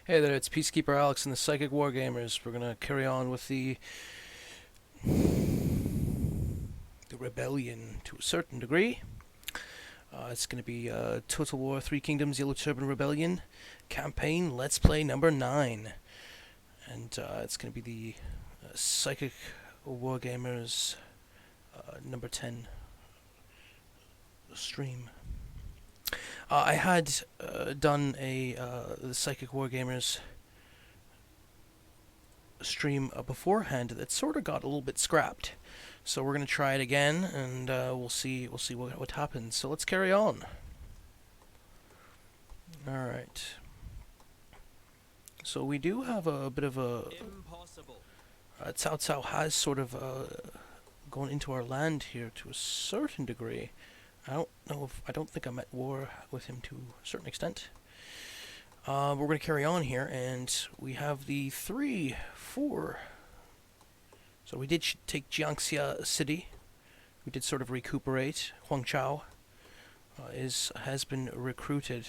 Hey there, it's Peacekeeperalex and the Psychic Wargamers. We're gonna carry on with the rebellion to a certain degree. It's gonna be Total War: Three Kingdoms, Yellow Turban Rebellion campaign. Let's play number 9, and it's gonna be the Psychic Wargamers number 10 stream. I had done a the Psychic Wargamers stream beforehand that sort of got a little bit scrapped. So we're gonna try it again, and we'll see what happens. So let's carry on. All right. So we do have a bit of a Impossible. Cao Cao has sort of gone into our land here to a certain degree. I don't think I'm at war with him to a certain extent. We're going to carry on here, and we have the 3, 4. So we did take Jiangxia City. We did sort of recuperate. Huang Chao has been recruited,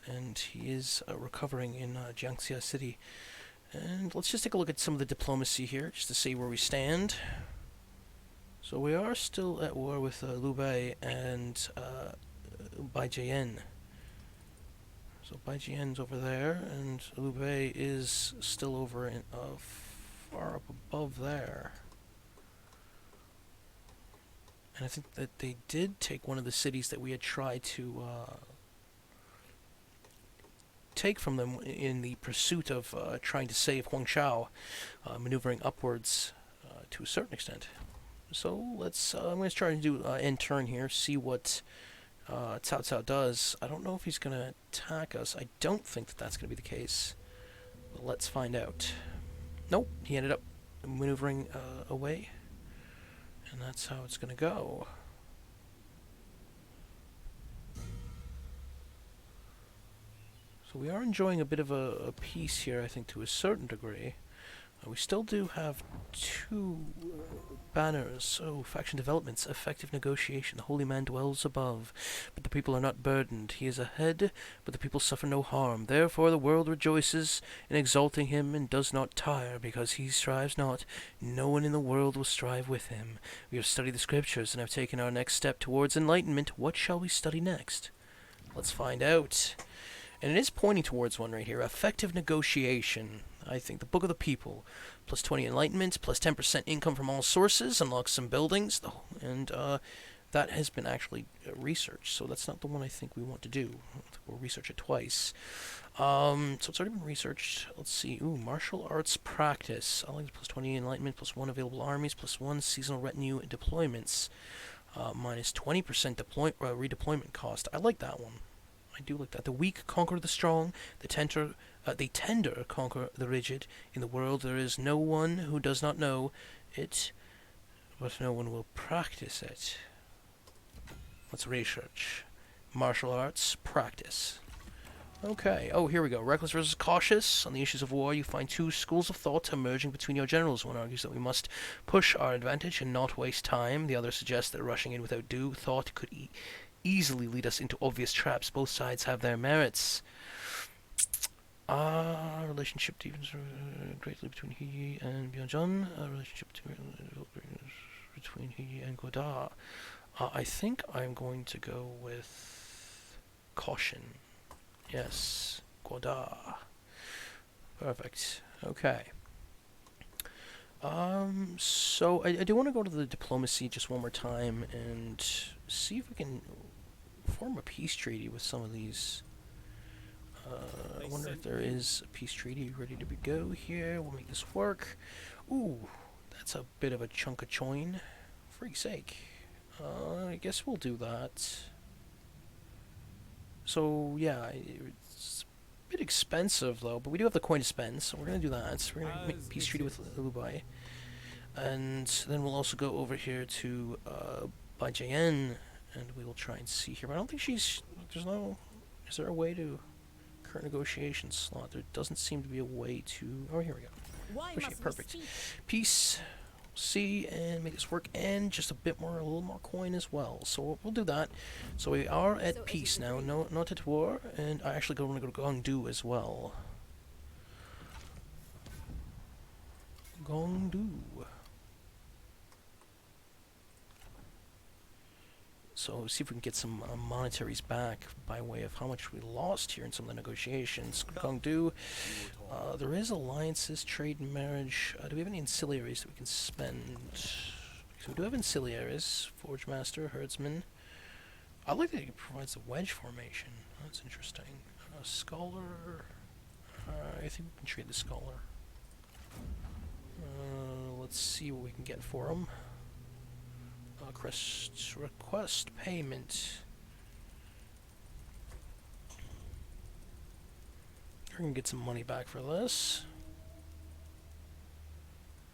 and he is recovering in Jiangxia City. And let's just take a look at some of the diplomacy here, just to see where we stand. So we are still at war with Liu Biao and Bai Jian. So Bai Jian's over there, and Liu Biao is still over in far up above there. And I think that they did take one of the cities that we had tried to take from them in the pursuit of trying to save Huang Chao, maneuvering upwards to a certain extent. So let's. I'm going to try to do end turn here, see what Cao Cao does. I don't know if he's going to attack us. I don't think that that's going to be the case. But let's find out. Nope, he ended up maneuvering away, and that's how it's going to go. So we are enjoying a bit of a peace here, I think, to a certain degree. We still do have 2 banners. So, faction developments, effective negotiation. The holy man dwells above, but the people are not burdened. He is ahead, but the people suffer no harm. Therefore the world rejoices in exalting him and does not tire, because he strives not. No one in the world will strive with him. We have studied the scriptures and have taken our next step towards enlightenment. What shall we study next? Let's find out. And it is pointing towards one right here. Effective negotiation. I think the Book of the People. Plus 20 enlightenment, plus 10% income from all sources, unlocks some buildings, and that has been actually researched, so that's not the one I think we want to do. We'll research it twice. So it's already been researched. Let's see. Ooh, martial arts practice. I like plus 20 enlightenment, plus 1 available armies, plus 1 seasonal retinue deployments, minus 20% redeployment cost. I like that one. I do like that. The weak conquer the strong, the tender conquer the rigid. In the world there is no one who does not know it, but no one will practice it. Let's research. Martial arts practice. Okay, oh, here we go. Reckless versus cautious. On the issues of war, you find 2 schools of thought emerging between your generals. One argues that we must push our advantage and not waste time. The other suggests that rushing in without due thought could easily lead us into obvious traps. Both sides have their merits. Relationship deepens greatly between He and Byung-jun. Relationship between He and Goda. I think I'm going to go with caution. Yes, Goda. Perfect. Okay. So I do want to go to the diplomacy just one more time and see if we can form a peace treaty with some of these. I wonder if there is a peace treaty ready to go here. We'll make this work. Ooh, that's a bit of a chunk of choin. Freak's sake. I guess we'll do that. So, yeah, it's a bit expensive, though, but we do have the coin to spend, so we're going to do that. So we're going to make a peace treaty with Liu Biao. And then we'll also go over here to Bai Jian, and we will try and see here. But I don't think she's... Is there a way to... Current negotiation slot. There doesn't seem to be a way to... Oh, here we go. Perfect. Peace. see and make this work, and just a little more coin as well. So we'll do that. So we are at peace now, not at war, and I actually want to go to Gongdu as well. Gongdu. So see if we can get some monetaries back by way of how much we lost here in some of the negotiations. Gongdu, there is alliances, trade, and marriage. Do we have any ancillaries that we can spend? So we do have ancillaries. Forge Master, Herdsman. I like that he provides the wedge formation. That's interesting. Scholar. I think we can trade the Scholar. Let's see what we can get for him. Request payment. We're gonna get some money back for this.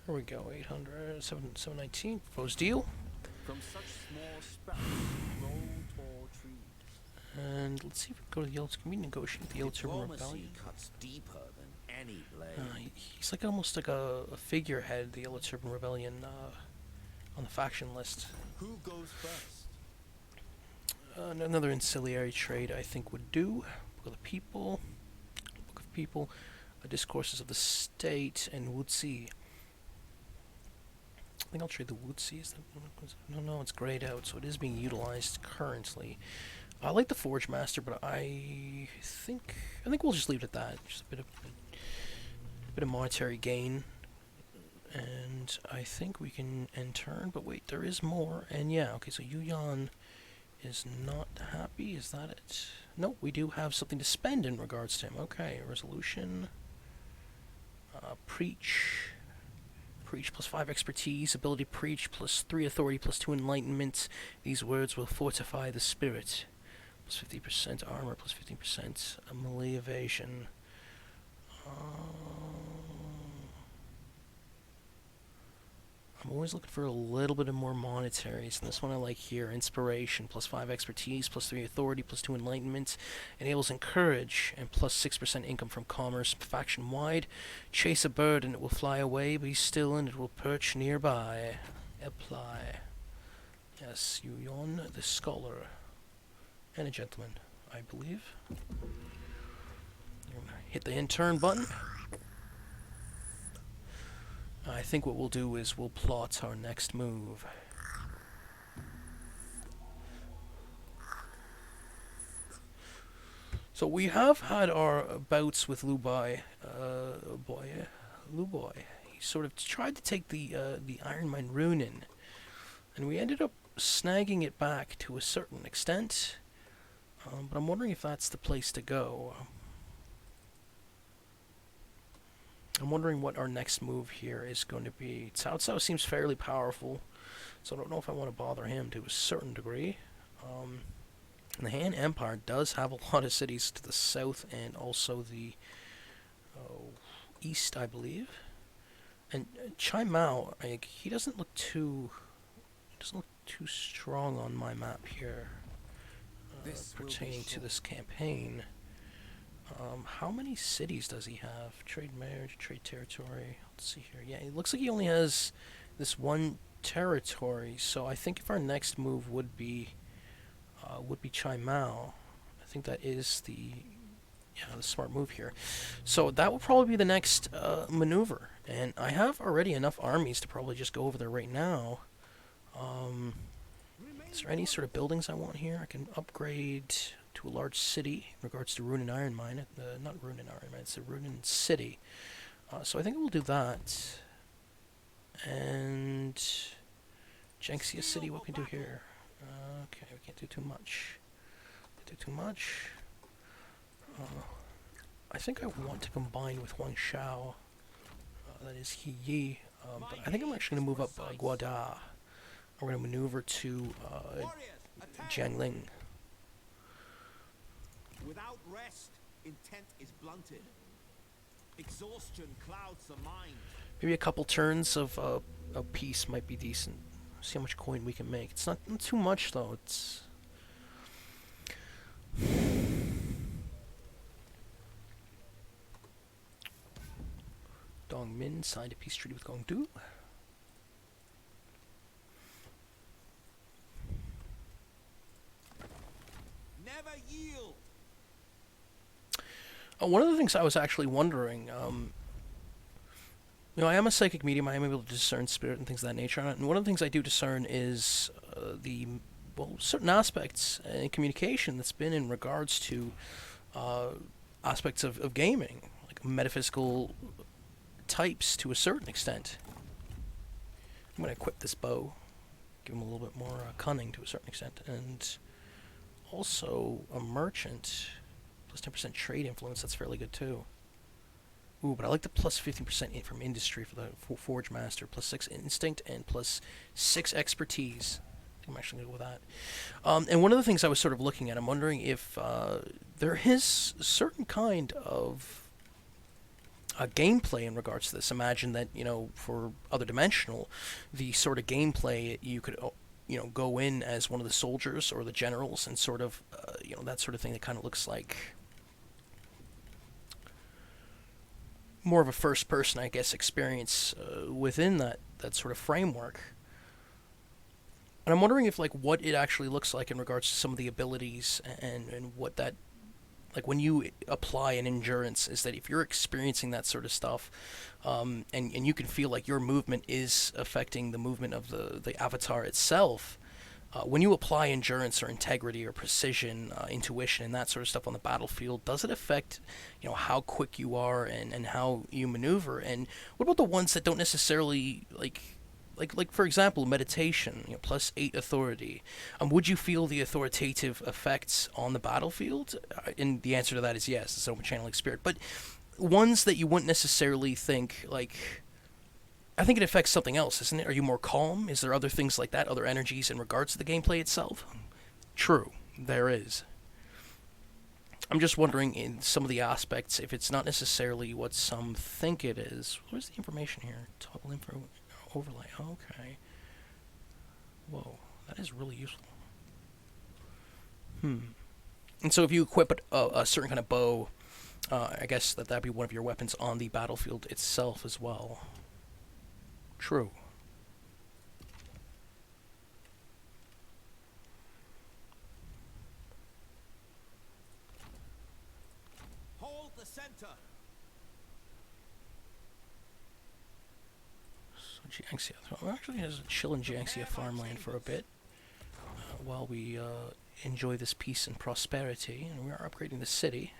Here we go, 800, 719, proposed deal. From such small sprouts grow tall trees. And let's see if we can go to the Yellow. Can we negotiate with the Yellow Turban Rebellion? Cuts deeper than any blade. He's like almost like a figurehead, the Yellow Turban Rebellion, on the faction list. Who goes first? Another ancillary trade I think would do. Book of the People, Book of People, Discourses of the State, and Wutsi. I think I'll trade the Wutsi. No, it's grayed out, so it is being utilized currently. I like the Forge Master, but I think we'll just leave it at that. Just a bit of monetary gain. And I think we can end turn, but wait, there is more. And yeah, okay, so Yuyan is not happy. Is that it? Nope, we do have something to spend in regards to him. Okay, resolution. Preach. Preach plus 5 expertise. Ability preach plus 3 authority plus 2 enlightenment. These words will fortify the spirit. Plus 50% armor, plus 15% melee evasion. I'm always looking for a little bit of more monetaries, and this one I like here. Inspiration, plus 5 expertise, plus 3 authority, plus 2 enlightenment. Enables encourage, and plus 6% income from commerce. Faction-wide, chase a bird and it will fly away, be still and it will perch nearby. Apply. Yes, Yuyon, the scholar. And a gentleman, I believe. Hit the intern button. I think what we'll do is we'll plot our next move. So we have had our bouts with Liu Biao. Liu Biao. He sort of tried to take the Iron Mine Runin, and we ended up snagging it back to a certain extent. But I'm wondering if that's the place to go. I'm wondering what our next move here is going to be. Cao Cao seems fairly powerful, so I don't know if I want to bother him to a certain degree. And the Han Empire does have a lot of cities to the south and also the east, I believe. And Chai Mao, he doesn't look too strong on my map here, pertaining to this campaign. How many cities does he have? Trade marriage, trade territory. Let's see here. Yeah, it looks like he only has this one territory. So I think if our next move would be Chai Mao, I think that is the smart move here. So that will probably be the next maneuver. And I have already enough armies to probably just go over there right now. Is there any sort of buildings I want here? I can upgrade to a large city in regards to Ruin and Iron Mine. Not Ruin and Iron Mine, it's a Ruin City. So I think we'll do that. And Jiangxia City, what can we do here? Okay, we can't do too much. I think I want to combine with Huang Shao. That is He Yi. But I think I'm actually going to move up Guada. We're going to maneuver to Jiangling. Without rest, intent is blunted. Exhaustion clouds the mind. Maybe a couple turns of peace might be decent. See how much coin we can make. It's not too much though. It's Dongmin signed a peace treaty with Gongdu. One of the things I was actually wondering, I am a psychic medium. I am able to discern spirit and things of that nature. And one of the things I do discern is certain aspects in communication that's been in regards to aspects of gaming, like metaphysical types to a certain extent. I'm going to equip this bow, give him a little bit more cunning to a certain extent, and also a merchant, plus 10% trade influence. That's fairly good too. Ooh, but I like the plus 15% from industry for the Forge Master, plus 6 instinct, and plus 6 expertise. I think I'm actually going to go with that. And one of the things I was sort of looking at, I'm wondering if there is a certain kind of gameplay in regards to this. Imagine that, for Other Dimensional, the sort of gameplay you could, go in as one of the soldiers or the generals and sort of, that sort of thing that kind of looks like more of a first-person, I guess, experience within that sort of framework. And I'm wondering if, what it actually looks like in regards to some of the abilities and what that, when you apply an endurance, is that if you're experiencing that sort of stuff, and you can feel like your movement is affecting the movement of the avatar itself, when you apply endurance or integrity or precision, intuition, and that sort of stuff on the battlefield, does it affect, how quick you are and how you maneuver? And what about the ones that don't necessarily, like for example, meditation, plus 8 authority? Would you feel the authoritative effects on the battlefield? And the answer to that is yes, it's open channeling spirit. But ones that you wouldn't necessarily think, I think it affects something else, isn't it? Are you more calm? Is there other things like that, other energies in regards to the gameplay itself? True, there is. I'm just wondering in some of the aspects if it's not necessarily what some think it is. Where's the information here? Toggle info overlay. Okay. Whoa, that is really useful. And so if you equip a certain kind of bow, I guess that'd be one of your weapons on the battlefield itself as well. True. Hold the center. So Jiangxia, actually has a chill in Jiangxia farmland for a bit, while we enjoy this peace and prosperity, and we are upgrading the city,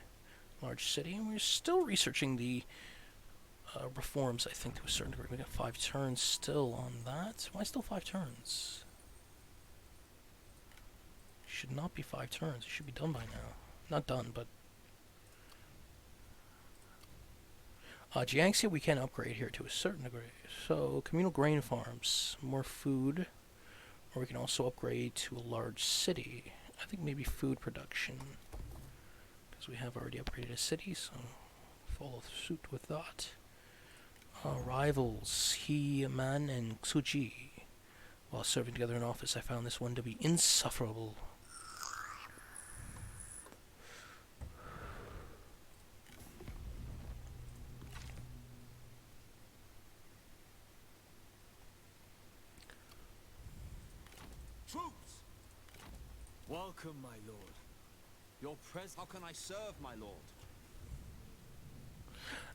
large city, and we're still researching the reforms, I think, to a certain degree. We got 5 turns still on that. Why still 5 turns? Should not be 5 turns. It should be done by now. Not done, but Jiangxia we can upgrade here to a certain degree. So communal grain farms, more food, or we can also upgrade to a large city. I think maybe food production, because we have already upgraded a city, so follow suit with that. Rivals, He Man and Xuji. While serving together in office, I found this one to be insufferable. Troops! Welcome, my lord. Your presence. How can I serve, my lord?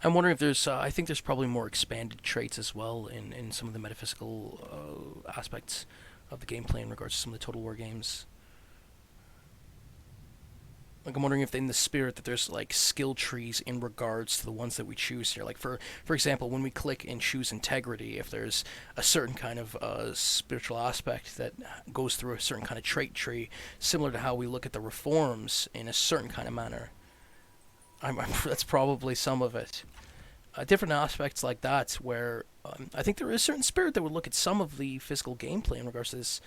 I'm wondering if there's, I think there's probably more expanded traits as well in some of the metaphysical aspects of the gameplay in regards to some of the Total War games. I'm wondering if in the spirit that there's skill trees in regards to the ones that we choose here. For example, when we click and choose integrity, if there's a certain kind of spiritual aspect that goes through a certain kind of trait tree, similar to how we look at the reforms in a certain kind of manner. That's probably some of it. Different aspects like that, where I think there is a certain spirit that would look at some of the physical gameplay in regards to this,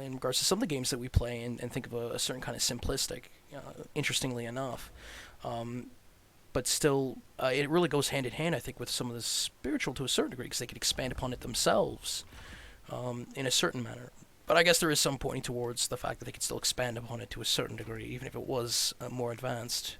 in regards to some of the games that we play, and think of a certain kind of simplistic, interestingly enough. But still, it really goes hand in hand, I think, with some of the spiritual to a certain degree, because they can expand upon it themselves in a certain manner. But I guess there is some pointing towards the fact that they can still expand upon it to a certain degree, even if it was more advanced.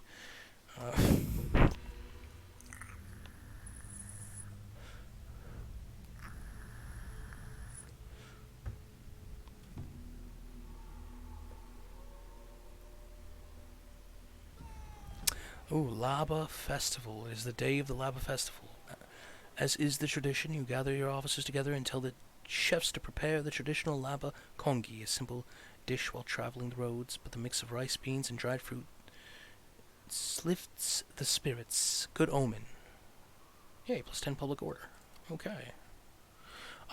Oh, Laba Festival. It is the day of the Laba Festival. As is the tradition, you gather your officers together and tell the chefs to prepare the traditional Laba Kongi, a simple dish while traveling the roads, but the mix of rice, beans, and dried fruit lifts the spirits. Good omen. Yay, plus 10 public order. Okay.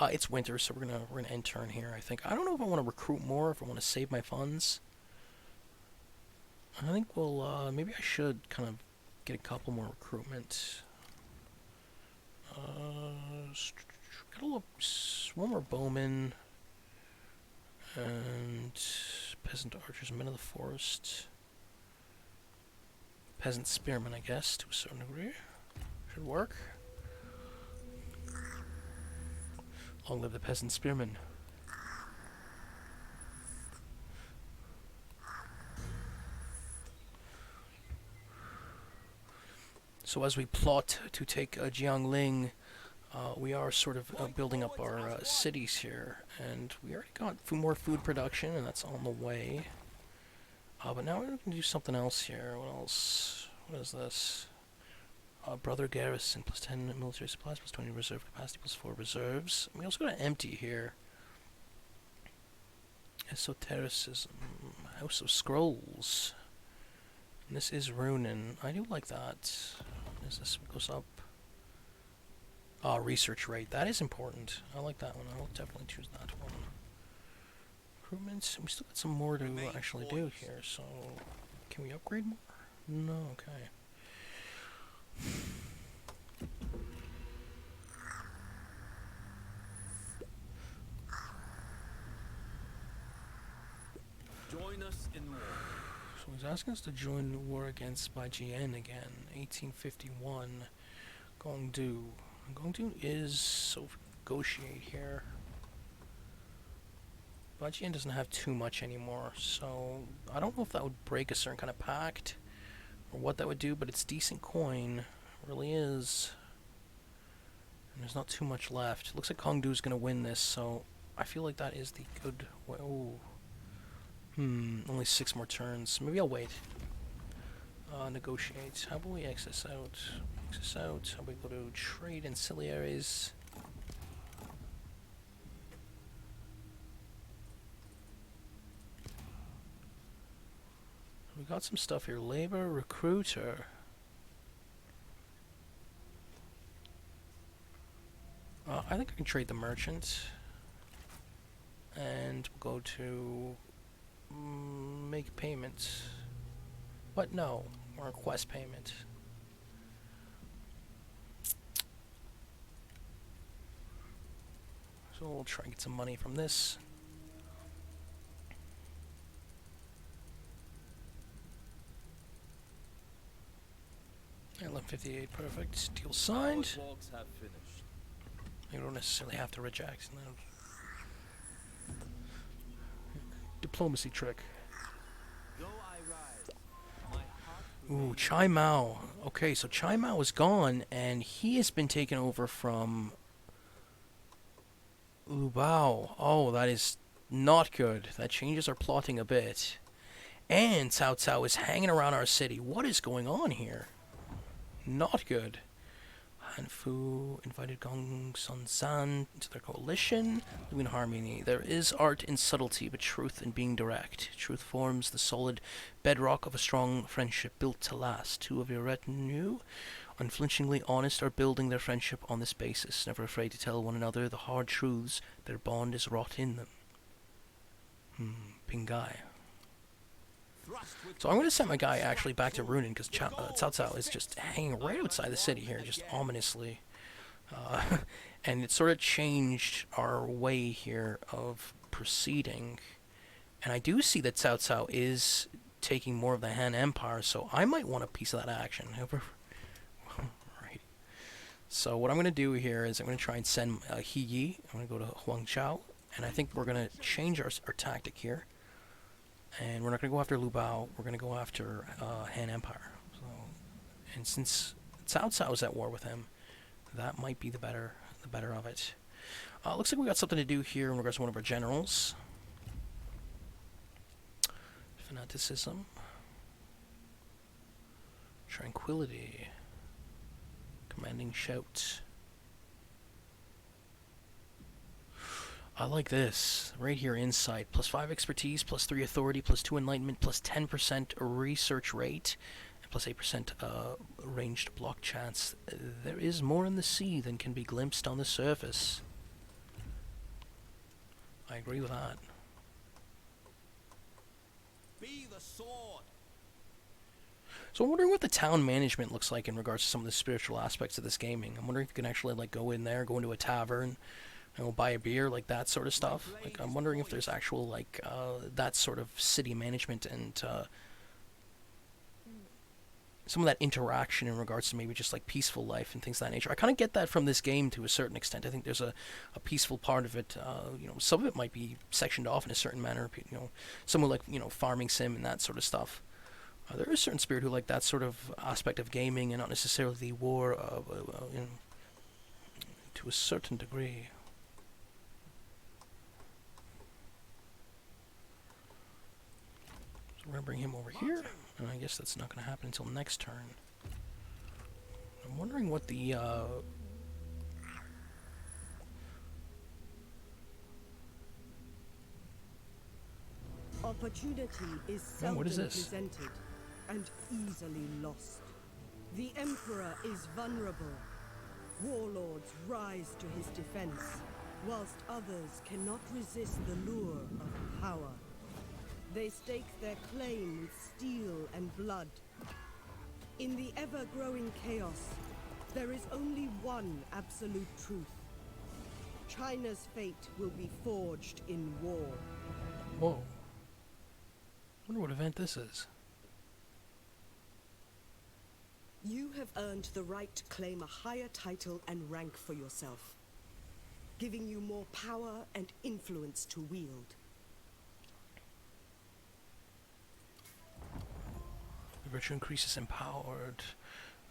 It's winter, so we're gonna end turn here, I think. I don't know if I want to recruit more, if I want to save my funds. I think we'll, maybe I should kind of get a couple more recruitment. Got a little, one more bowman. And peasant archers, men of the forest. Peasant spearmen, I guess, to a certain degree. Should work. Long live the peasant spearmen. So as we plot to take Jiangling, we are sort of building up our cities here, and we already got more food production, and that's on the way. But now we're going to do something else here. What else? What is this? Brother garrison, plus 10 military supplies, plus 20 reserve capacity, plus 4 reserves. We also got an empty here. Esotericism, House of Scrolls. And this is Runin. I do like that. As this goes up. Research rate. That is important. I like that one. I'll definitely choose that one. Improvements. We still got some more to actually do here, so... Can we upgrade more? No, okay. Join us in war. So he's asking us to join the war against Baijian again. 1851. Gongdu. Gongdu is so negotiate here. Baijian doesn't have too much anymore, so I don't know if that would break a certain kind of pact or what that would do, but it's decent coin. It really is. And there's not too much left. It looks like Gongdu's gonna win this, so I feel like that is the good way. Oh. Only 6 more turns. Maybe I'll wait. Negotiate. How about we X this out? X this out. How about we go to trade ancillaries? We got some stuff here. Labor recruiter. I think I can trade the merchant. And we'll go to make payment. What? No. Or request payment. So we'll try and get some money from this. Yeah, 1158, perfect. Deal signed. Our talks have finished. You don't necessarily have to reject. No. Diplomacy trick. Though I rise, my heart Ooh, Chai Mao. Okay, so Chai Mao is gone, and he has been taken over from Liu Biao. Oh, that is not good. That changes our plotting a bit. And Cao Cao is hanging around our city. What is going on here? Not good. Han Fu invited Gong Sun Zan into their coalition, living in harmony. There is art in subtlety, but truth in being direct. Truth forms the solid bedrock of a strong friendship built to last. 2 of your retinue, unflinchingly honest, are building their friendship on this basis, never afraid to tell one another the hard truths their bond is wrought in them. Pingai. So I'm going to send my guy actually back to Runin, because Cao Cao is just hanging right outside the city here, just ominously. And it sort of changed our way here of proceeding. And I do see that Cao Cao is taking more of the Han Empire, so I might want a piece of that action. Right. So what I'm going to do here is I'm going to try and send He Yi. I'm going to go to Huangzhou, and I think we're going to change our tactic here. And we're not going to go after Liu Biao, we're going to go after Han Empire. So, and since Cao Cao is at war with him, that might be the better of it. Looks like we got something to do here in regards to one of our generals. Fanaticism. Tranquility. Commanding shout. I like this. Right here, insight. +5 expertise, +3 authority, +2 enlightenment, +10% research rate, and +8% ranged block chance. There is more in the sea than can be glimpsed on the surface. I agree with that. Be the sword. So I'm wondering what the town management looks like in regards to some of the spiritual aspects of this gaming. I'm wondering if you can actually like go in there, go into a tavern, you know, buy a beer, like that sort of stuff. Like I'm wondering if there's actual like that sort of city management and some of that interaction in regards to maybe just like peaceful life and things of that nature. I kind of get that from this game to a certain extent. I think there's a peaceful part of it. You know, some of it might be sectioned off in a certain manner. You know, some like, you know, farming sim and that sort of stuff. There is a certain spirit who like that sort of aspect of gaming and not necessarily the war, you know, to a certain degree. So we're going to bring him over here, and I guess that's not going to happen until next turn. I'm wondering what the, Opportunity is Oh, seldom what is this? presented and easily lost. The Emperor is vulnerable. Warlords rise to his defense, whilst others cannot resist the lure of power. They stake their claim with steel and blood. In the ever-growing chaos, there is only one absolute truth. China's fate will be forged in war. Whoa. I wonder what event this is. You have earned the right to claim a higher title and rank for yourself, giving you more power and influence to wield. The virtue increases empowered,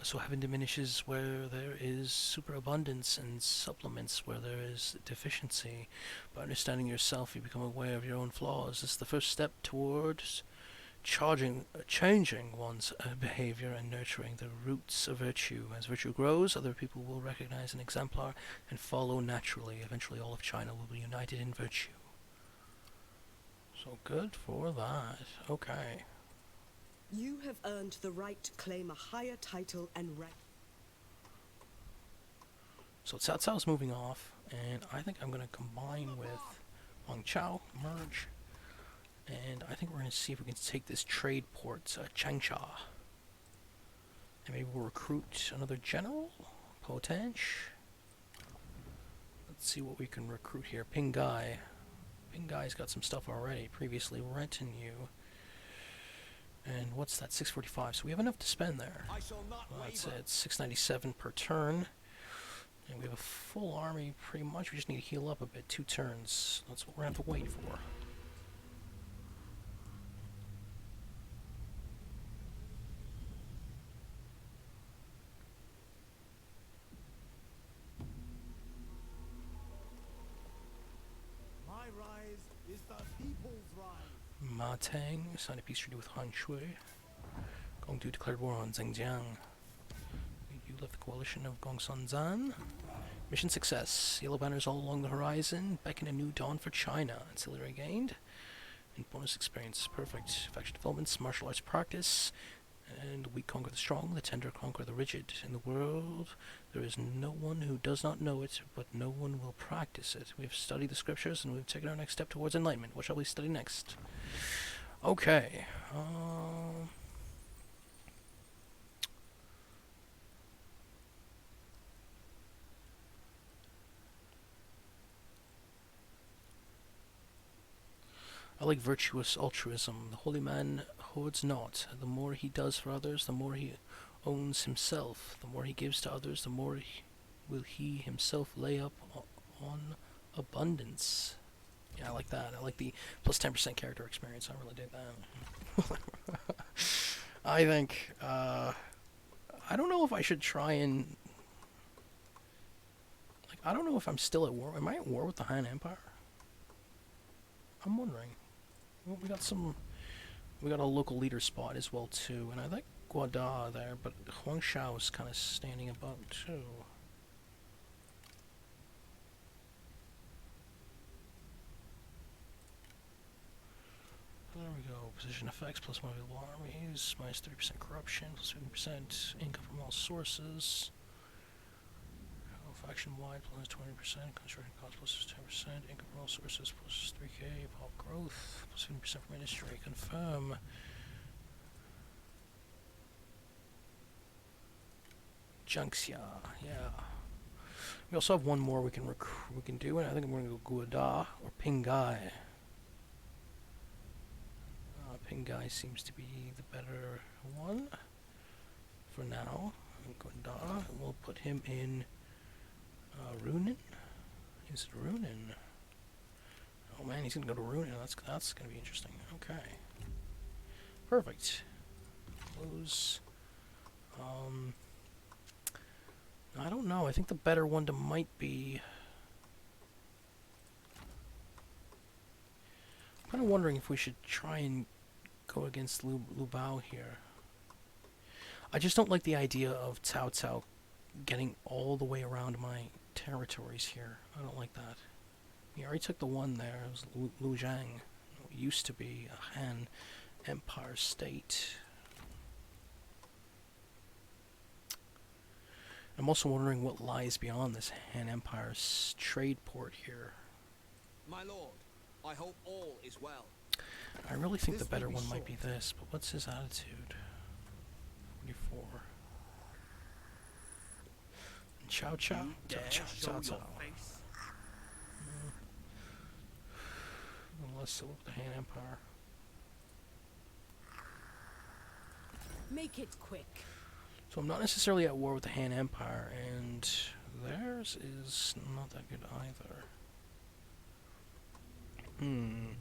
so heaven diminishes where there is superabundance and supplements where there is deficiency. By understanding yourself, you become aware of your own flaws. This is the first step towards changing one's behavior and nurturing the roots of virtue. As virtue grows, other people will recognize an exemplar and follow naturally. Eventually all of China will be united in virtue. So good for that. Okay. You have earned the right to claim a higher title and rank. So Cao Cao's moving off, and I think I'm going to combine with Wang Chao, merge. And I think we're going to see if we can take this trade port, Changsha. And maybe we'll recruit another general, Potench. Let's see what we can recruit here. Ping Gai. Ping Gai's got some stuff already. Previously retinue. And what's that? 645. So we have enough to spend there. I shall not That's waver. it. 697 per turn. And we have a full army pretty much. We just need to heal up a bit. 2 turns. That's what we're going to have to wait for. My rise is the people's rise. Ma Tang signed a peace treaty with Han Shui. Gong Du declared war on Zhengjiang. You left the coalition of Gongsun Zan. Mission success. Yellow banners all along the horizon. Beckon a new dawn for China. Ancillary gained. And bonus experience. Perfect. Faction developments. Martial arts practice. And the weak conquer the strong. The tender conquer the rigid. In the world, there is no one who does not know it, but no one will practice it. We have studied the scriptures, and we've taken our next step towards enlightenment. What shall we study next? Okay. I like virtuous altruism. The holy man hoards not. The more he does for others, the more he owns himself. The more he gives to others, the more will he himself lay up on abundance. Yeah, I like that. I like the plus 10% character experience. I really dig that. I think, I don't know if I should try and, like, I don't know if I'm still at war. Am I at war with the Han Empire? I'm wondering. Well, we got a local leader spot as well too, and I like Guada there, but Huang Shao is kind of standing above too. There we go. Position effects plus one available armies, minus 30% corruption, plus 50% income from all sources. Faction wide plus 20%, construction cost plus 10%, income from all sources plus 3k, pop growth, plus 50% from industry. Confirm. Junxia, yeah. We also have one more we can do, and I think I'm going to go Guada or Pingai. Pingai seems to be the better one for now. Guada, and we'll put him in Runin. Is it Runin? Oh man, he's gonna go to Runin. That's gonna be interesting. Okay, perfect. Close. I don't know. I think the better one to might be. I'm kind of wondering if we should try and go against Liu Biao here. I just don't like the idea of Cao Cao getting all the way around my territories here. I don't like that. He already took the one there. It was Lu Zhang. It used to be a Han Empire state. I'm also wondering what lies beyond this Han Empire's trade port here. My lord, I hope all is well. I really think the This better may be one might be short. this, but what's his attitude? 44. And Chow Chow? Chow Chow. Let's still with the Han Empire. Make it quick. So I'm not necessarily at war with the Han Empire, and theirs is not that good either. And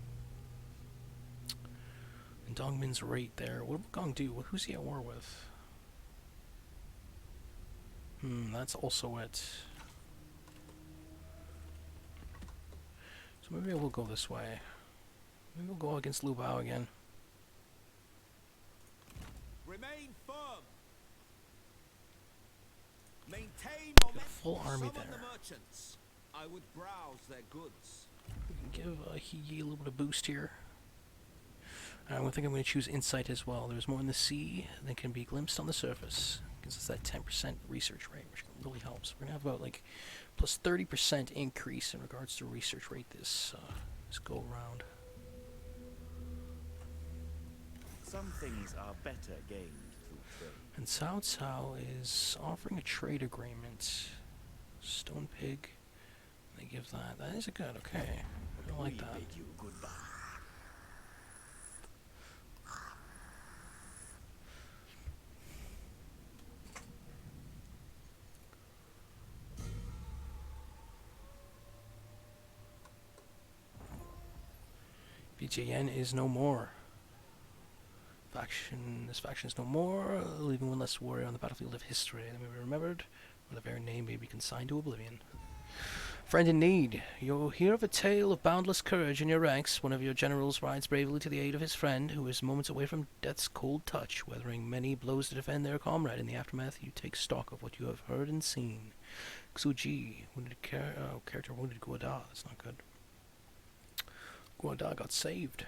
Dongmin's right there. What would Gong do? Who's he at war with? That's also it. So maybe we'll go this way. Maybe we'll go against Liu Biao again. Remain firm. Maintain Got a momentum. full army Summon there. the merchants. I would browse their goods. We can give He a little bit of boost here. I think I'm going to choose Insight as well. There's more in the sea than can be glimpsed on the surface. Gives us that 10% research rate, which really helps. We're going to have about like plus 30% increase in regards to research rate this go around. Some things are better gained through trade. And Cao Cao is offering a trade agreement. Stone Pig. They give that. That is a good, okay. I like that. We bid you goodbye. BJN is no more. This faction is no more, leaving one less warrior on the battlefield of history that may be remembered, or the very name may be consigned to oblivion. Friend in need, you'll hear of a tale of boundless courage in your ranks. One of your generals rides bravely to the aid of his friend, who is moments away from death's cold touch, weathering many blows to defend their comrade. In the aftermath, you take stock of what you have heard and seen. Xuji, wounded character wounded Guada. That's not good. Guada got saved.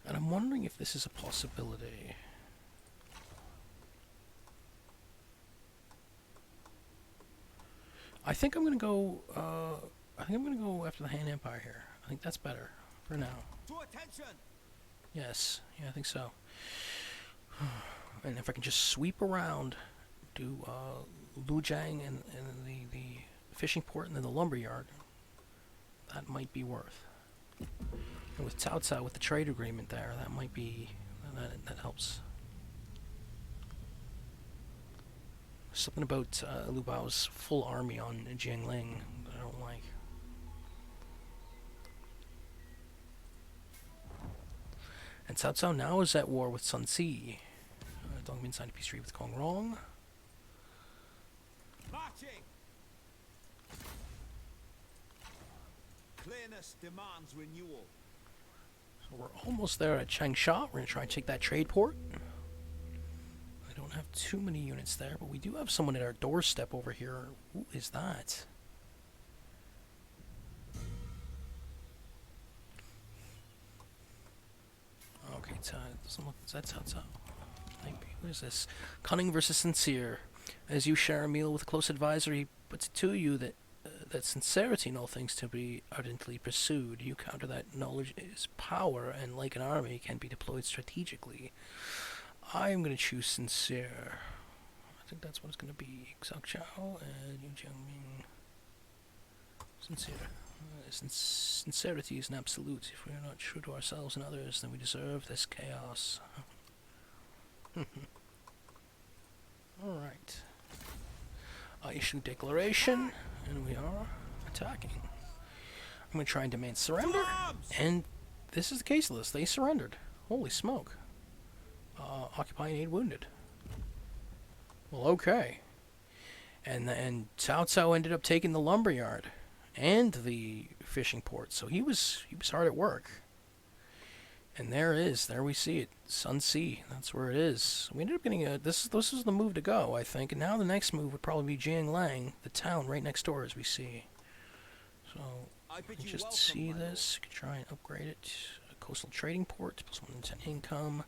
And I'm wondering if this is a possibility. I think I'm gonna go. After the Han Empire here. I think that's better for now. To attention. Yes, yeah, I think so. And if I can just sweep around, do Lujiang and the fishing port and then the lumber yard, that might be worth. And with Cao Cao with the trade agreement there, that might be that helps. Something about Liu Biao's full army on Jiangling that I don't like. And Cao Cao now is at war with Sun Si. Dongmin signed a peace treaty with Kong Rong. Marching. Clearness demands renewal. So We're almost there at Changsha. We're going to try and take that trade port. I don't have too many units there, but we do have someone at our doorstep over here. Who is that? Okay, doesn't look. Is that Cao? Maybe. What is this? Cunning versus sincere. As you share a meal with a close advisor, he puts it to you that that sincerity in all things to be ardently pursued. You counter that knowledge is power, and like an army, can be deployed strategically. I am going to choose sincere. I think that's what it's going to be. Xiao Chao and Yu Jiangming. Sincere. Sincerity is an absolute. If we are not true to ourselves and others, then we deserve this chaos. Alright. I issue declaration, and we are attacking. I'm going to try and demand surrender, and this is the case list. They surrendered. Holy smoke. Occupying 8 wounded. Well, okay. And Cao Cao ended up taking the lumberyard and the fishing port, so he was hard at work. And there we see it, Sun Sea. That's where it is. We ended up getting this is the move to go, I think. And now the next move would probably be Jianglang, the town right next door, as we see. So you can just see this. You can try and upgrade it. A coastal trading port, plus 110 income.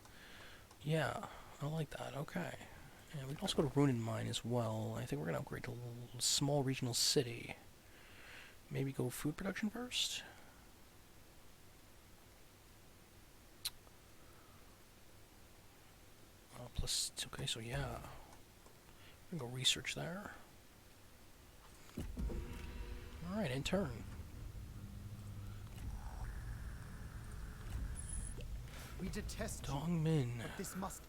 Yeah, I like that. Okay. And we can also go to Runen Mine as well. I think we're gonna upgrade to a small regional city. Maybe go food production first. Plus, okay, so yeah. We're gonna go research there. Alright, in turn. We detest Dongmin. but this must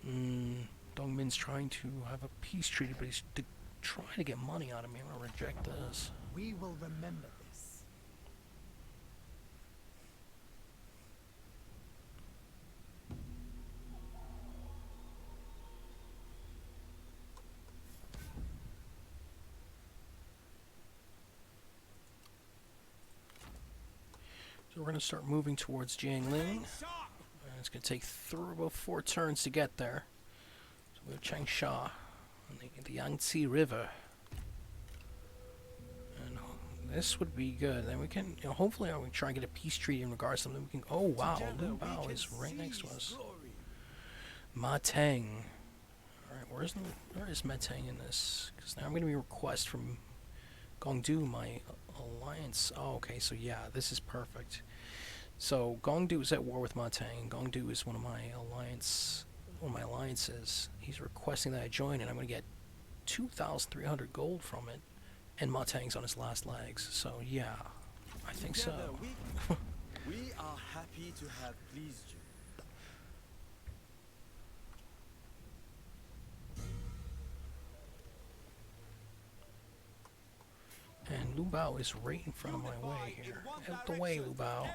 end. Dongmin's trying to have a peace treaty, but he's trying to get money out of me. I'm gonna reject this. We will remember this. So we're going to start moving towards Jiangling. And it's going to take about 4 turns to get there. So we have Changsha on the Yangtze River. And this would be good. Then we can, hopefully I will try and get a peace treaty in regards to them. Then we can, oh wow, Liu Biao is right next to us. Ma Teng. Alright, where is Ma Teng in this? Because now I'm going to be request from Gongdu, my alliance. Oh, okay, so yeah, this is perfect. So Gongdu is at war with Ma Teng. Gongdu is one of my alliances. He's requesting that I join, and I'm going to get 2,300 gold from it. And Ma Teng's on his last legs. So yeah, I think so. We are happy to have pleased you. And Liu Biao is right in front of my way here. Out the way, Liu Biao.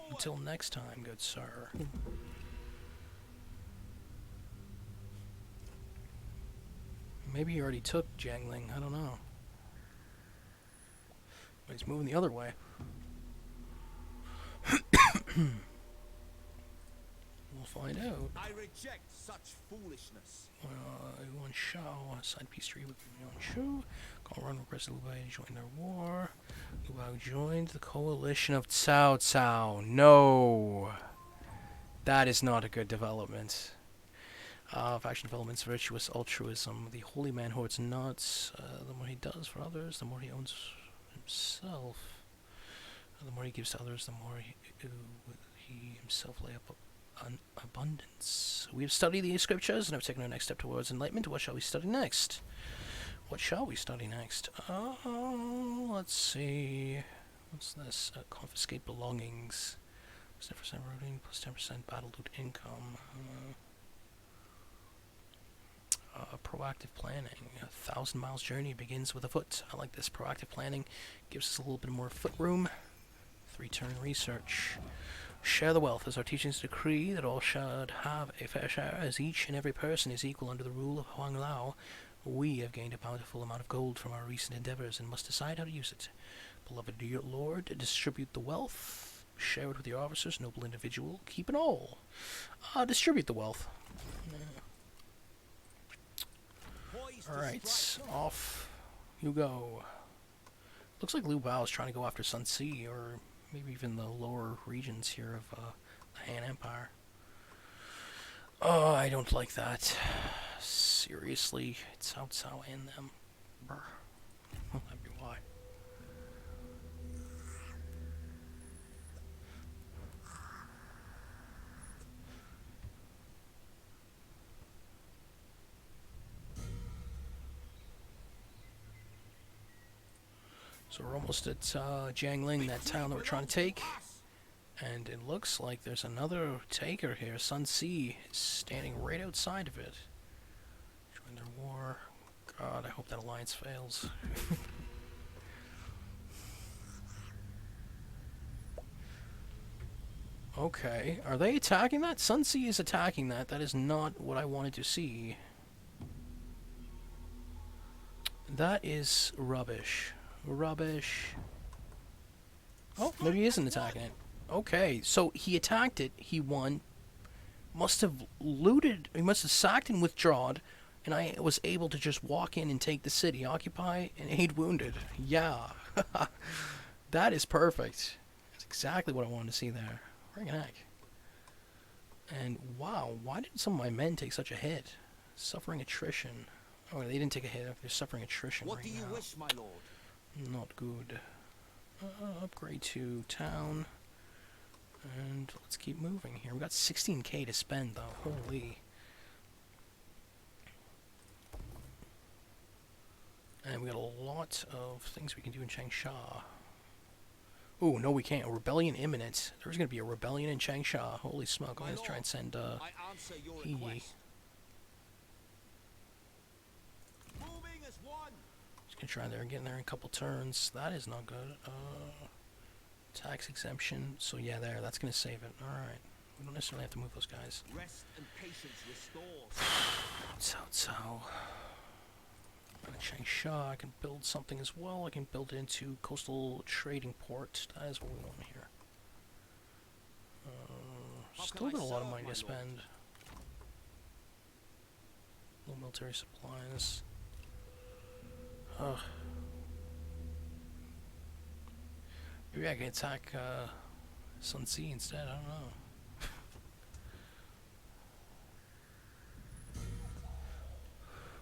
Until next time, good sir. Maybe he already took Jiangling, I don't know. But he's moving the other way. We'll find out. I reject such foolishness. Yuan Shao signed peace treaty with Yuan Shu. Gongren requested Liu Biao to join their war. Liu Biao joined the coalition of Cao Cao. No! That is not a good development. Faction developments, virtuous altruism. The holy man hoards nuts. The more he does for others, the more he owns himself. The more he gives to others, the more he himself lay up abundance. We have studied the scriptures and have taken our next step towards enlightenment. What shall we study next? What shall we study next? Let's see. What's this? Confiscate belongings. Plus 10% routing, plus 10% battle loot income. Proactive planning. 1,000 miles journey begins with a foot. I like this. Proactive planning gives us a little bit more foot room. 3-turn research. Share the wealth, as our teachings decree that all should have a fair share, as each and every person is equal under the rule of Huang Lao. We have gained a bountiful amount of gold from our recent endeavors and must decide how to use it. Beloved dear Lord, distribute the wealth. Share it with your officers, noble individual. Keep it all. Distribute the wealth. Alright, off you go. Looks like Liu Biao is trying to go after Sun Ce, or maybe even the lower regions here of the Han Empire. Oh, I don't like that. Seriously, it's Cao Cao and them. Brr. That'd be why. So we're almost at Jiangling, that town that we're trying to take. And it looks like there's another taker here. Sun Ce is standing right outside of it. Join their war. God, I hope that alliance fails. Okay, are they attacking that? Sun Ce is attacking that. That is not what I wanted to see. That is rubbish. Rubbish. Oh, maybe he isn't attacking it. Okay, so he attacked it, he won, must have looted, he must have sacked and withdrawn, and I was able to just walk in and take the city, occupy, and aid wounded. Yeah. That is perfect. That's exactly what I wanted to see there. Friggin' heck. And wow, why did some of my men take such a hit? Suffering attrition. Oh, they didn't take a hit, they're suffering attrition What right do you now. wish, my lord? Not good. Upgrade to town. And let's keep moving here. We've got 16k to spend, though. Holy. And we got a lot of things we can do in Changsha. Oh, no we can't. A rebellion imminent. There's going to be a rebellion in Changsha. Holy smoke. I'm going to try and send, I answer your He. request. Moving as one. Just going to try there and get in there in a couple turns. That is not good. Tax exemption. So yeah, there. That's going to save it. Alright. We don't necessarily have to move those guys. Rest and patience restores. So. Changsha, I can build something as well. I can build it into coastal trading port. That is what we want here. Still got a lot of money to spend. No military supplies. Ugh. Maybe I can attack Sun Ce instead. I don't know.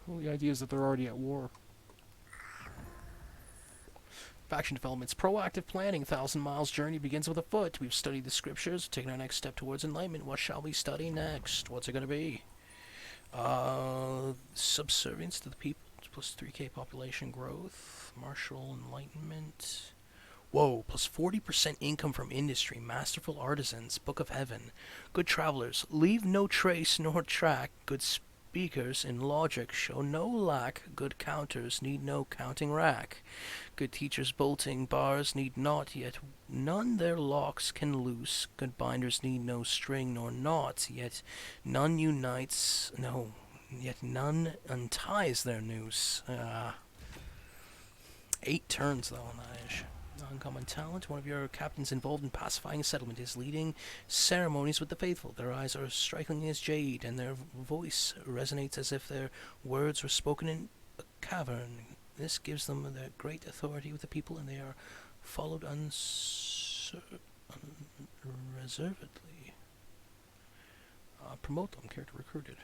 Well, the idea is that they're already at war. Faction developments. Proactive planning. 1,000 miles journey begins with a foot. We've studied the scriptures, taken our next step towards enlightenment. What shall we study next? What's it going to be? Subservience to the people. Plus 3k population growth. Martial enlightenment. Whoa, plus 40% income from industry. Masterful artisans. Book of heaven. Good travelers. Leave no trace nor track. Good speakers in logic show no lack. Good counters need no counting rack. Good teachers bolting bars need not, yet none their locks can loose. Good binders need no string nor knot, yet none unites, no, yet none unties their noose. 8 turns though on that ish. Uncommon talent. One of your captains involved in pacifying a settlement is leading ceremonies with the faithful. Their eyes are striking as jade, and their voice resonates as if their words were spoken in a cavern. This gives them their great authority with the people, and they are followed unreservedly. Promote them. Character recruited.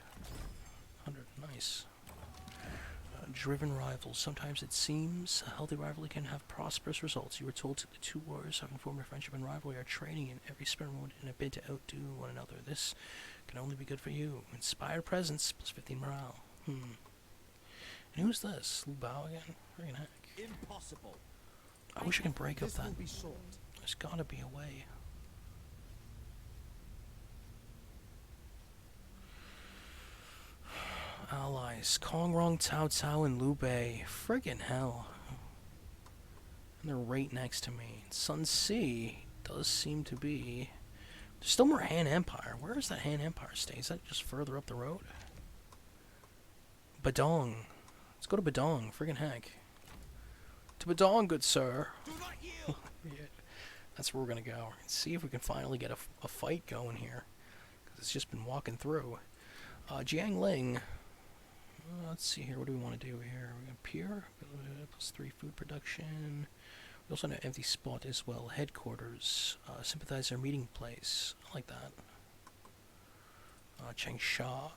100. Nice. Driven rivals. Sometimes it seems a healthy rivalry can have prosperous results. You were told that the two warriors have informed their friendship and rivalry are training in every spare moment in a bid to outdo one another. This can only be good for you. Inspired presence, plus 15 morale. And who's this? Liu Biao again? Friggin' heck. Impossible. I wish I could break up This that. will be short. There's gotta be a way. Allies. Kongrong, Cao Cao, and Liu Bei. Friggin' hell. And they're right next to me. Sun Ce does seem to be... There's still more Han Empire. Where is that Han Empire stay? Is that just further up the road? Badong. Let's go to Badong. Friggin' heck. To Badong, good sir. Do not yield. Yeah, that's where we're gonna go. See if we can finally get a fight going here. Because it's just been walking through. Jiangling. Let's see here. What do we want to do here? We're gonna peer. +3 food production. We also have an empty spot as well. Headquarters. Sympathizer meeting place. I like that. Changsha.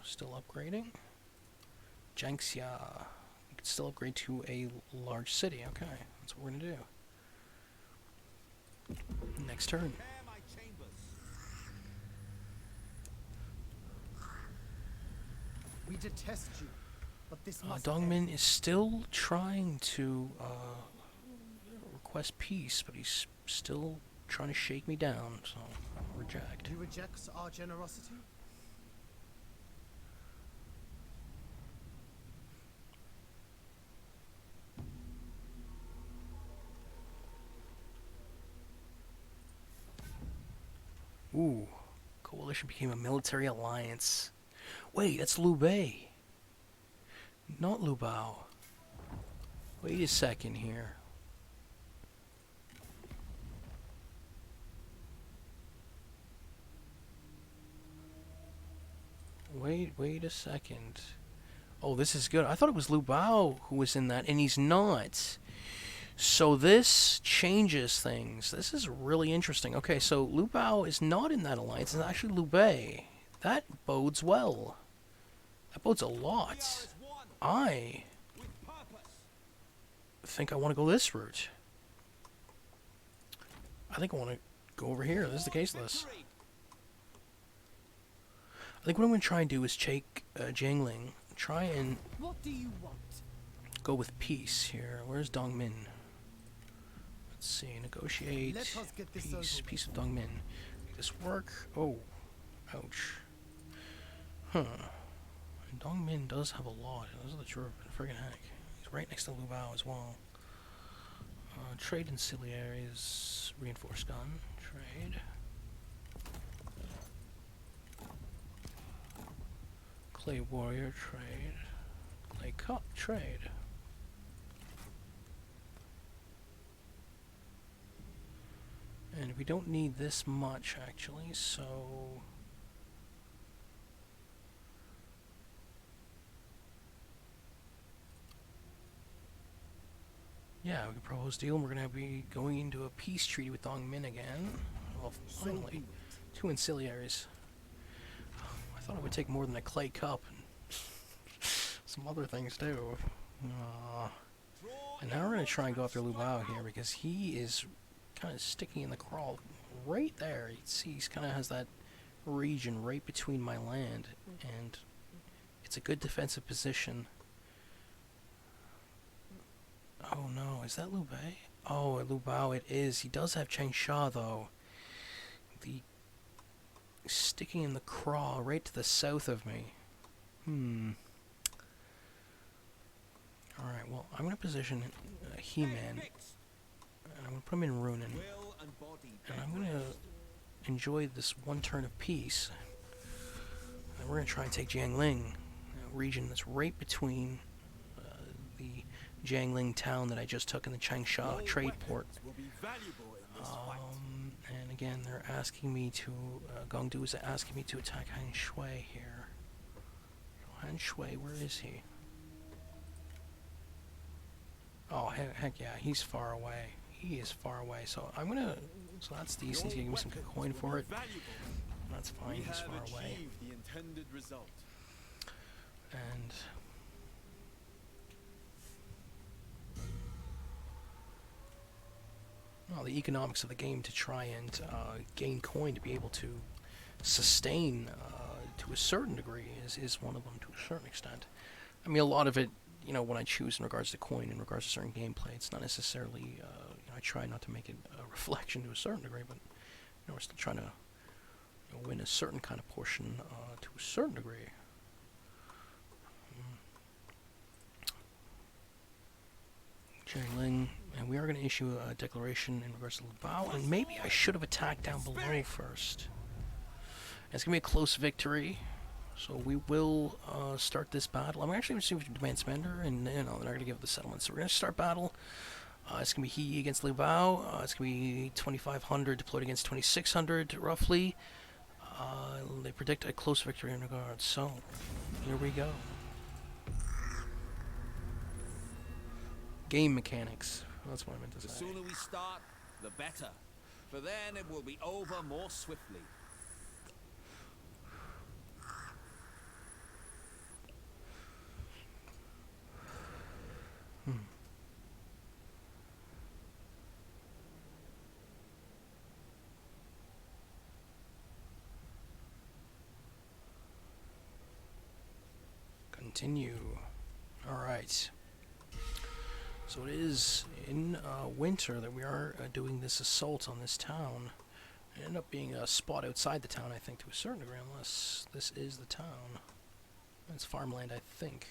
Still upgrading. Jiangxia. We can still upgrade to a large city. Okay, that's what we're gonna do. Next turn. Prepare my chambers. We detest you, but this must end. Dongmin is still trying to request peace, but he's still trying to shake me down, so reject. He rejects our generosity? Ooh, coalition became a military alliance. Wait, that's Liu Bei. Not Liu Biao. Wait a second here. Wait a second. Oh, this is good. I thought it was Liu Biao who was in that, and he's not. So this changes things. This is really interesting. Okay, so Liu Biao is not in that alliance. It's actually Liu Bei. That bodes well. That bodes a We are lot. as one I with purpose. think I want to go this route. I think I want to go over here. This is the case list. Victory. I think what I'm going to try and do is take Jiangling. Try and What do you want? go with peace here. Where's Dongmin? Let's see. Negotiate. Let us get this Peace. over Peace with Dongmin. Make this work. Oh. Ouch. Huh. And Dongmin does have a lot. Those are the Turban. Friggin' heck. He's right next to Liu Biao as well. Trade ancillaries. Reinforced gun. Trade. Clay warrior. Trade. Clay cup. Trade. And we don't need this much actually, so yeah, we can propose a deal, and we're gonna be going into a peace treaty with Dongmin again. Well, So finally, be it. 2 ancillaries. I thought it would take more than a clay cup and some other things too. Draw And now we're gonna try and go after Liu Biao here because he is kind of sticking in the crawl right there. You can see he's kind of has that region right between my land, and it's a good defensive position. Oh no, is that Liu Bei? Oh, Liu Biao it is. He does have Changsha though. The sticking in the crawl right to the south of me. Alright, well, I'm going to position He-Man, and I'm going to put him in Runin, will and body. and I'm going to enjoy this one turn of peace. And we're going to try and take Jiangling, a region that's right between the Jiangling town that I just took in the Changsha trade port. Will be valuable in this fight. And again, they're asking me to, Gongdu is asking me to attack Han Shui here. So Han Shui, where is he? Oh, heck yeah, he's far away. He is far away, so I'm gonna, so that's decent, he's gonna give me some coin for it. That's fine, he's far away. the intended result. And well, the economics of the game to try and gain coin to be able to sustain to a certain degree is one of them to a certain extent. I mean, a lot of it, you know, when I choose in regards to coin, in regards to certain gameplay, it's not necessarily, you know, I try not to make it a reflection to a certain degree, but, you know, we're still trying to, you know, win a certain kind of portion to a certain degree. Jiangling, and we are going to issue a declaration in regards to Liu Biao, and maybe I should have attacked down below first. It's going to be a close victory. So we will start this battle. I'm actually going to see if we demand surrender, and they're not going to give the settlement. So we're going to start battle. It's going to be he against Liu Biao. It's going to be 2,500 deployed against 2,600, roughly. They predict a close victory in regards. So, here we go. Game mechanics. That's what I meant to say. The sooner we start, the better. For then it will be over more swiftly. Continue. Alright. So it is in winter that we are doing this assault on this town. It ended up being a spot outside the town, I think, to a certain degree, unless this is the town. It's farmland, I think.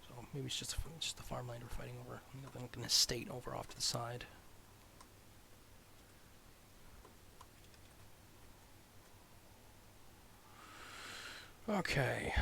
So maybe it's just the farmland we're fighting over. We got like an estate over off to the side. Okay.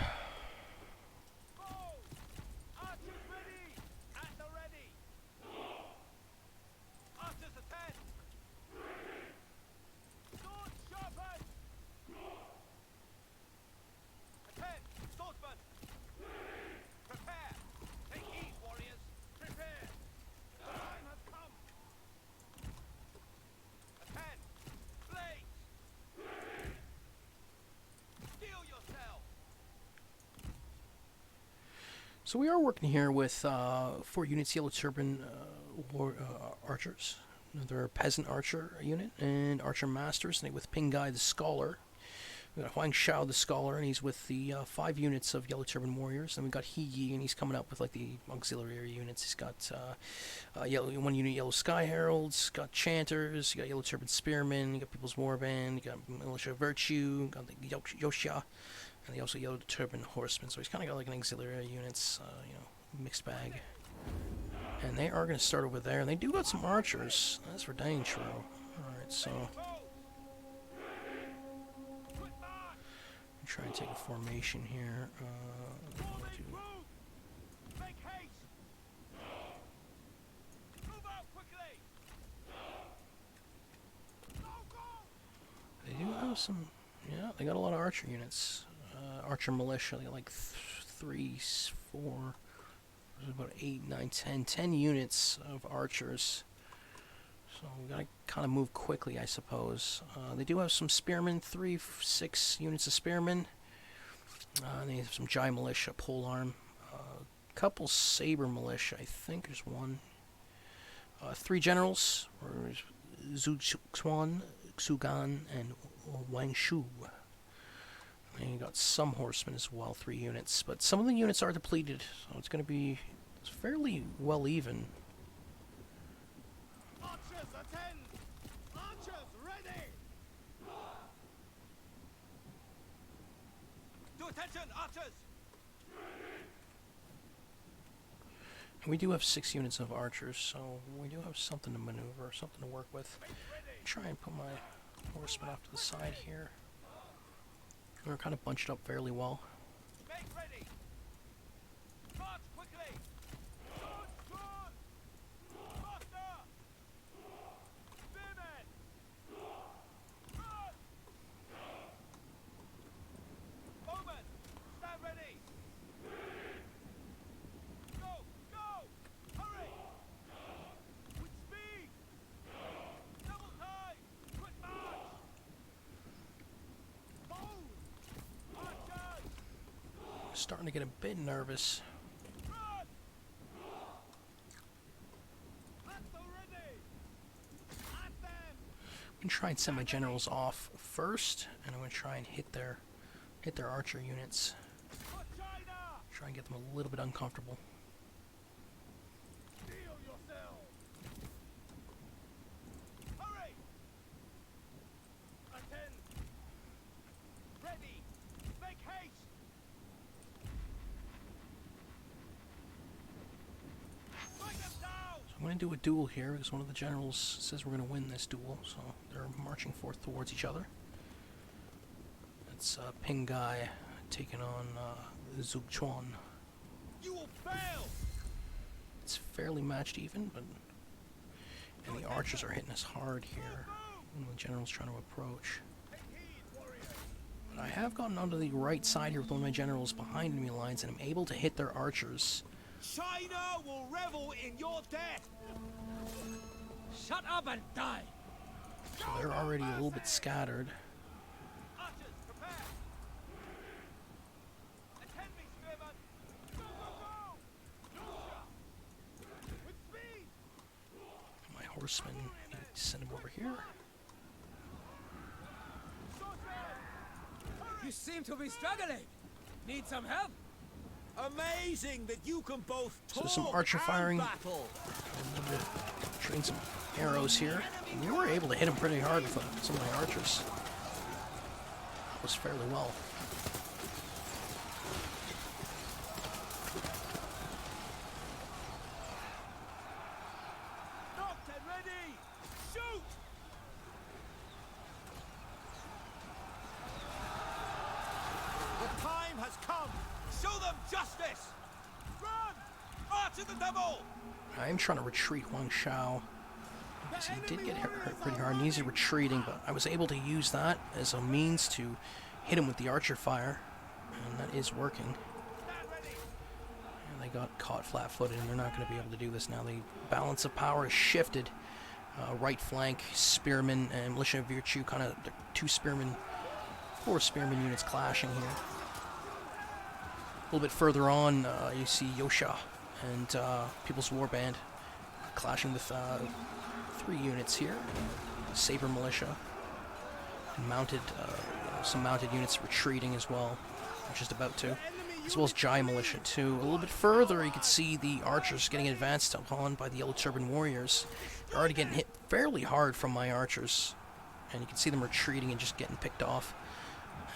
So we are working here with 4 units Yellow Turban archers. Another peasant archer unit and archer masters, and with Ping Guy the scholar. We got Huang Shao the scholar, and he's with the 5 units of Yellow Turban warriors. Then we got He Yi, and he's coming up with like the auxiliary units. He's got 1 unit Yellow Sky Heralds, got Chanters, you got Yellow Turban Spearmen, you got People's Warband, you got Militia Virtue, got the Yoxia. And they also Yellow Turban Horsemen, so he's kind of got like an auxiliary units, you know, mixed bag. And they are going to start over there, and they do got some archers. That's for dang true. Alright, so... try and take a formation here. They do have some... yeah, they got a lot of archer units. Archer militia, they got like 3, 4, about 8, 9, 10 units of archers. So we gotta kind of move quickly, I suppose. They do have some spearmen, 3, 6 units of spearmen. They have some Jai militia, polearm. Couple saber militia, I think there's 1. 3 generals, Zhu Xuan, Xugan, and Wang Shu. And you got some horsemen as well, 3 units. But some of the units are depleted, so it's going to be fairly well even. Archers, attend! Archers, ready! To attention, archers! And we do have 6 units of archers, so we do have something to maneuver, something to work with. Try and put my horsemen off to the side here. We're kind of bunched up fairly well. Make ready! March quickly! Faster! Spearmen! Run! Bowmen! Stand ready! Go! Go! Hurry! With speed! Double time! Quick march! Bold! Starting to get a bit nervous. I'm gonna try and send my generals off first, and I'm gonna try and hit their archer units. Try and get them a little bit uncomfortable. I'm going to do a duel here because one of the generals says we're going to win this duel, so they're marching forth towards each other. It's Ping Guy taking on Zug Chuan. You will fail. It's fairly matched even, but and the archers are hitting us hard here. And the general's trying to approach. But I have gotten onto the right side here with one of my generals behind enemy lines, and I'm able to hit their archers. China will revel in your death. Shut up and die! So they're already a little bit scattered. Archers, prepare. Attend me, spearman. Go, go, go. With speed. My horsemen, need to send them over here. You seem to be struggling. Need some help? Amazing that you can both So talk some archer and firing. battle. I'm going to train some arrows here. And we were able to hit them pretty hard with some of my archers. That was fairly well. Knocked and ready. Shoot. The time has come. Show them justice. Run. March at the double. I am trying to retreat Wang Shao. Because he did get hurt pretty hard, and he's retreating, but I was able to use that as a means to hit him with the archer fire, and that is working. And they got caught flat-footed, and they're not going to be able to do this now. The balance of power has shifted. Right flank, spearmen, and militia of virtue, kind of four spearmen units clashing here. A little bit further on, you see Yosha and People's Warband clashing with 3 units here. Saber militia and mounted, some mounted units retreating as well. They're just about to, as well as Jai militia too. A little bit further, you can see the archers getting advanced upon by the Yellow Turban warriors. They're already getting hit fairly hard from my archers, and you can see them retreating and just getting picked off.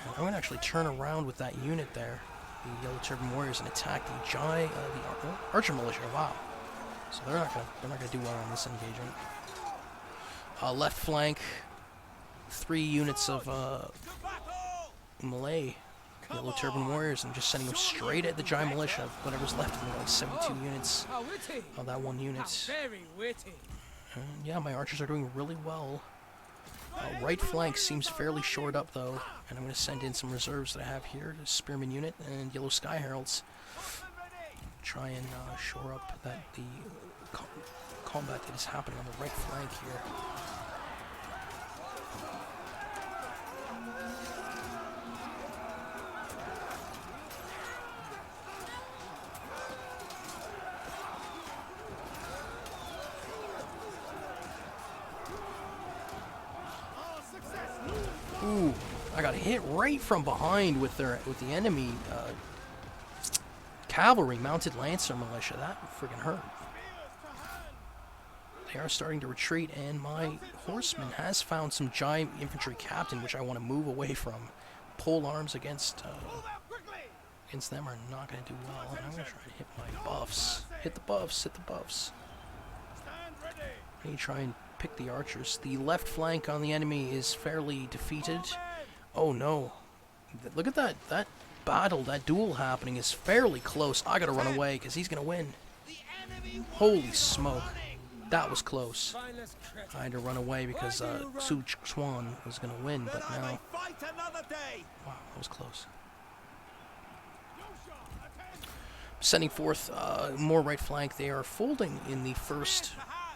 And I'm going to actually turn around with that unit there, the Yellow Turban warriors, and attack the Jai, the archer militia. Wow. So they're not gonna do well on this engagement. Left flank, 3 units of Malay Yellow Turban warriors, and just sending them straight at the Jai militia. Whatever's left of them, like 72 units How witty! of that one unit. How very witty! And yeah, my archers are doing really well. Right flank seems fairly shored up though, and I'm going to send in some reserves that I have here, the Spearman unit and Yellow Sky Heralds. Try and shore up the combat that is happening on the right flank here. Ooh, I got hit right from behind with the enemy cavalry mounted lancer militia. That freaking hurt. They are starting to retreat, and my horseman has found some giant infantry captain, which I want to move away from. Pole arms against them are not going to do well, and I'm going to try and hit my buffs. Hit the buffs, hit the buffs. I need to try and pick the archers. The left flank on the enemy is fairly defeated. Oh no. Look at that battle, that duel happening is fairly close. I gotta run away because he's gonna win. Holy smoke. That was close. I had to run away because Su Chuan was gonna win, but now... Wow, that was close. Sending forth more right flank. They are folding in the first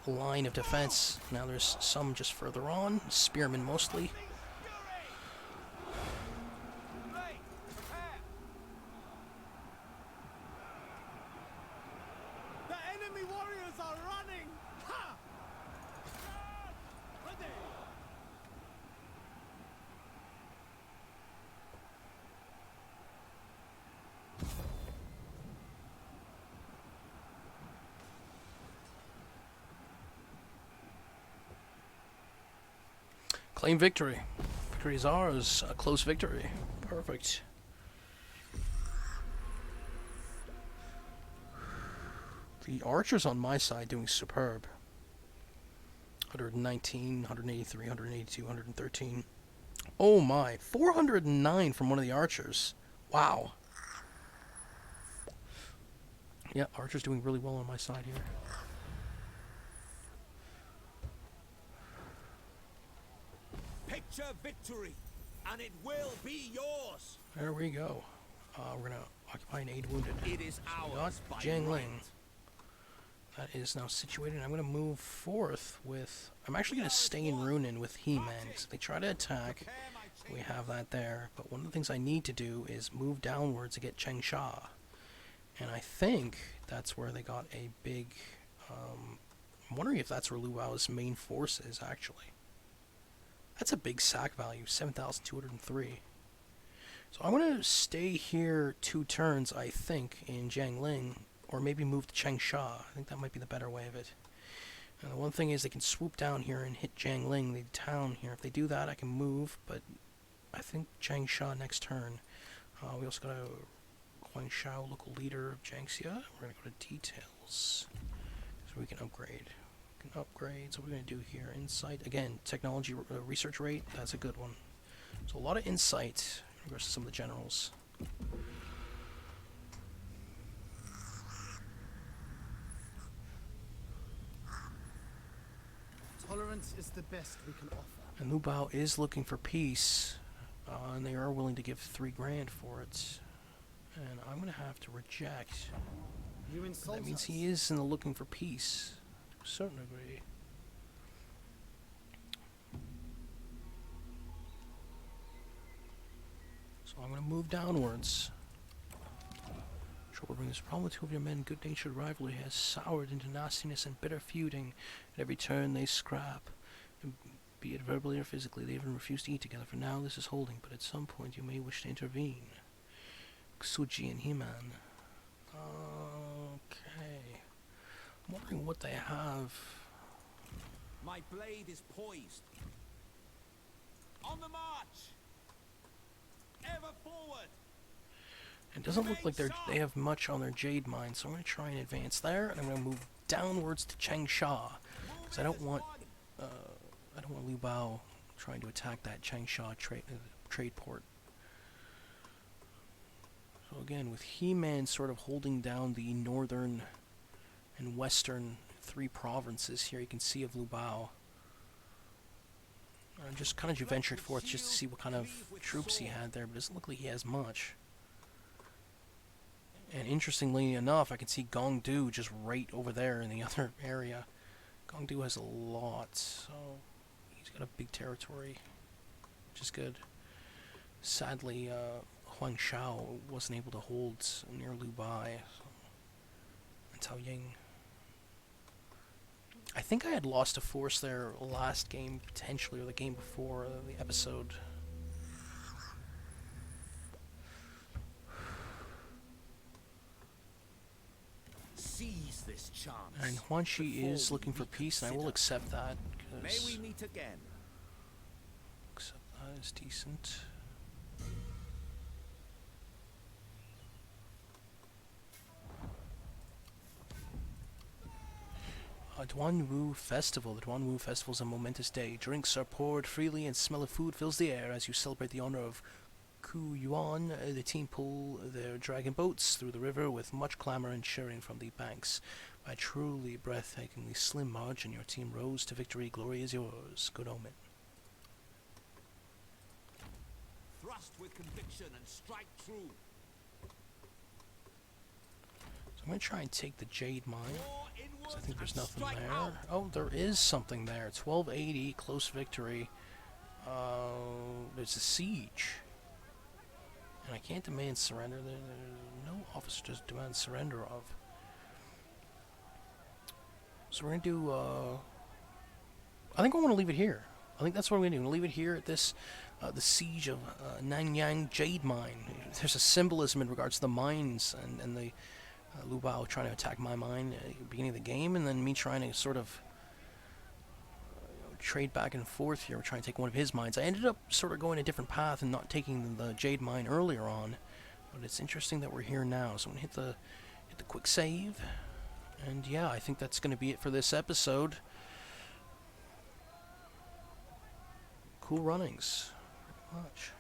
line of defense. Now there's some just further on, spearmen mostly. The enemy warriors are running! Ha! Claim victory. Victory is ours. A close victory. Perfect. The archers on my side doing superb. 119, 183, 182, 113. Oh my, 409 from one of the archers. Wow. Yeah, Archer's doing really well on my side here. Picture victory, and it will be yours. There we go. We're gonna occupy an aid wounded. It is So we ours got by Jiangling. right. That is now situated. I'm gonna move forth with. I'm actually gonna stay in Runin with He-Man. So they try to attack. We have that there. But one of the things I need to do is move downwards to get Changsha. And I think that's where they got a big. I'm wondering if that's where Liu Biao's main force is actually. That's a big sack value, 7,203. So I'm going to stay here 2 turns, I think, in Jiangling, or maybe move to Changsha. I think that might be the better way of it. And the one thing is they can swoop down here and hit Jiangling, the town here. If they do that, I can move, but I think Changsha next turn. We also got a Huang Shao, local leader of Jiangxia. We're going to go to details, so we can upgrade. Upgrade. So what we're going to do here, insight again, technology research rate, that's a good one. So a lot of insight in regards to some of the generals. Tolerance is the best we can offer. And Liu Biao is looking for peace, and they are willing to give 3 grand for it. And I'm going to have to reject. You insult That means us. he is in the looking for peace to a certain degree. So I'm going to move downwards. Sure, will bring this problem with 2 of your men. Good-natured rivalry has soured into nastiness and bitter feuding. At every turn they scrap, and be it verbally or physically. They even refuse to eat together. For now this is holding, but at some point you may wish to intervene. Suji and He-Man. Okay. I'm wondering what they have. My blade is poised. On the march. Ever forward. It doesn't look like they have much on their jade mine, so I'm going to try and advance there, and I'm going to move downwards to Changsha, because I don't want Liu Biao trying to attack that Changsha trade port. So again, with He-Man sort of holding down the northern and western 3 provinces here, you can see of Liu Biao. I just kind of ventured forth just to see what kind of troops he had there, but it doesn't look like he has much. And interestingly enough, I can see Gongdu just right over there in the other area. Gongdu has a lot, so he's got a big territory, which is good. Sadly, Huang Shao wasn't able to hold near Liu Bai. And Cao Ying. I think I had lost a force there last game, potentially, or the game before the episode. Seize this chance. And Huan Shi before is we looking for peace, and I will reconsider. accept that. May Because we meet again. accept that is decent. Duanwu Festival. The Duanwu Festival is a momentous day. Drinks are poured freely and smell of food fills the air as you celebrate the honor of Ku Yuan. The team pull their dragon boats through the river with much clamor and cheering from the banks. By a truly breathtakingly slim margin, your team rose to victory. Glory is yours. Good omen. Thrust with conviction and strike true. So I'm going to try and take the Jade Mine. More I inwards think there's and nothing strike there. out. Oh, there is something there. 1280, close victory. There's a siege. And I can't demand surrender. There's no officer to demand surrender of. So we're going to do, I think I want to leave it here. I think that's what we're going to do. We'll leave it here at this, the siege of Nanyang Jade Mine. There's a symbolism in regards to the mines and the Liu Biao trying to attack my mine at the beginning of the game, and then me trying to sort of trade back and forth here, trying to take one of his mines. I ended up sort of going a different path and not taking the Jade Mine earlier on, but it's interesting that we're here now. So I'm gonna hit the quick save, and yeah, I think that's gonna be it for this episode. Cool runnings. much.